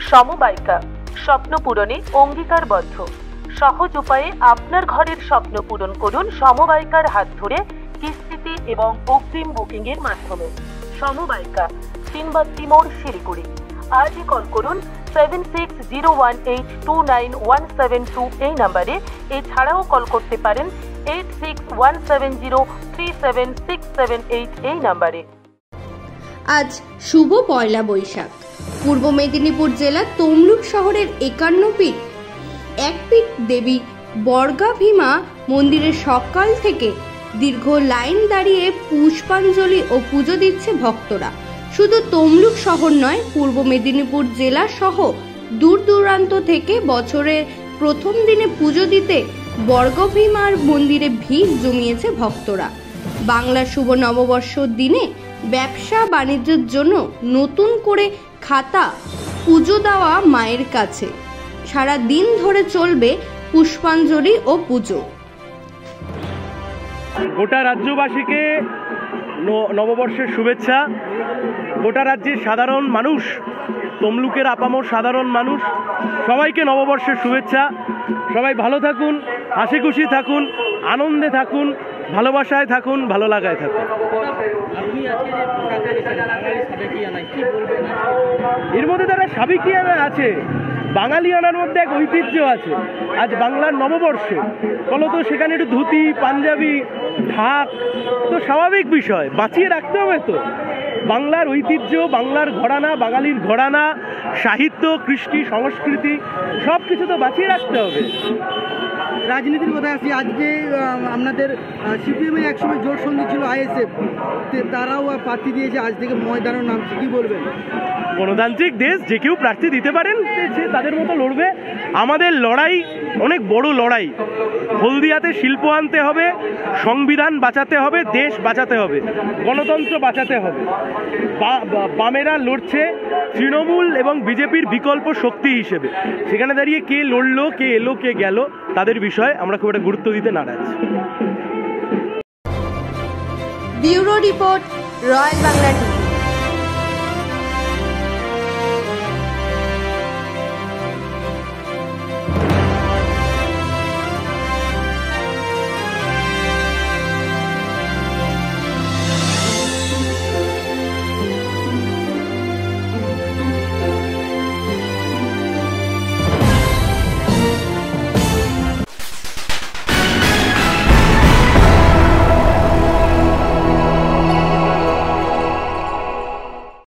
সমবায়িকা স্বপ্ন পূরণে অঙ্গীকারবদ্ধ। সহজ উপায়ে আপনার ঘরের স্বপ্ন পূরণ করুন সমবায়িকার হাত ধরে কিস্তিতে এবং অগ্রিম বুকিং এর মাধ্যমে। সমবায়িকা, তিনবাত্তি মোড়, শিলিগুড়ি। আজই কল করুন 7601829172 এই নাম্বারে। এছাড়াও কল করতে পারেন 8617037678 এই নাম্বারে। আজ শুভ পয়লা বৈশাখ। পূর্ব মেদিনীপুর জেলা তমলুক শহরের 51 পীঠ একপীঠ দেবী বর্গাভীমা মন্দিরে সকাল থেকে দীর্ঘ লাইন দাঁড়িয়ে পুষ্পাঞ্জলি ও পুজো দিচ্ছে ভক্তরা। শুধু তমলুক শহর নয়, পূর্ব মেদিনীপুর জেলা সহ দূর দূরান্ত থেকে বছরের প্রথম দিনে পুজো দিতে বর্গভীমার মন্দিরে ভিড় জমিয়েছে ভক্তরা। বাংলার শুভ নববর্ষর দিনে ব্যবসা বাণিজ্যের জন্য নতুন করে খাতা পুজো দেওয়া মায়ের কাছে সারা দিন ধরে চলবে পুষ্পাঞ্জলি ও পুজো। গোটা রাজ্যবাসীকে নববর্ষের শুভেচ্ছা। গোটা রাজ্যের সাধারণ মানুষ, তমলুকের আপামর সাধারণ মানুষ, সবাইকে নববর্ষের শুভেচ্ছা। সবাই ভালো থাকুন, হাসি খুশি থাকুন, আনন্দে থাকুন, ভালোবাসায় থাকুন, ভালো লাগায় থাকুন। এর মধ্যে তারা সাবেকিয়ানা আছে, বাঙালিয়ানার মধ্যে এক ঐতিহ্য আছে। আজ বাংলার নববর্ষ, ফলত সেখানে একটু ধুতি, পাঞ্জাবি, ঢাক তো স্বাভাবিক বিষয়, বাঁচিয়ে রাখতে হবে তো। বাংলার ঐতিহ্য, বাংলার ঘরানা, বাঙালির ঘরানা, সাহিত্য, কৃষ্টি, সংস্কৃতি সব কিছু তো বাঁচিয়ে রাখতে হবে। রাজনীতির কথা আসি, আজকে আপনাদের সিপিএমে একসময় জোট সন্ধি ছিল আইএসএফ, তারাও প্রার্থী দিয়েছে, আজ থেকে ময়দানের নামছে, কি বলবেন? গণতান্ত্রিক দেশ, যে কেউ প্রার্থী দিতে পারেন, সে তাদের মতো লড়বে। আমাদের লড়াই অনেক বড় লড়াই। হলদিয়াতে শিল্প আনতে হবে, সংবিধান বাঁচাতে হবে, দেশ বাঁচাতে হবে, গণতন্ত্র বাঁচাতে হবে। বামেরা লড়ছে তৃণমূল এবং বিজেপির বিকল্প শক্তি হিসেবে। সেখানে দাঁড়িয়ে কে লড়লো, কে এলো, কে গেল, তাদের বিষয়ে আমরা খুব একটা গুরুত্ব দিতে নারাজ। Bureau report, royal Bangla TV.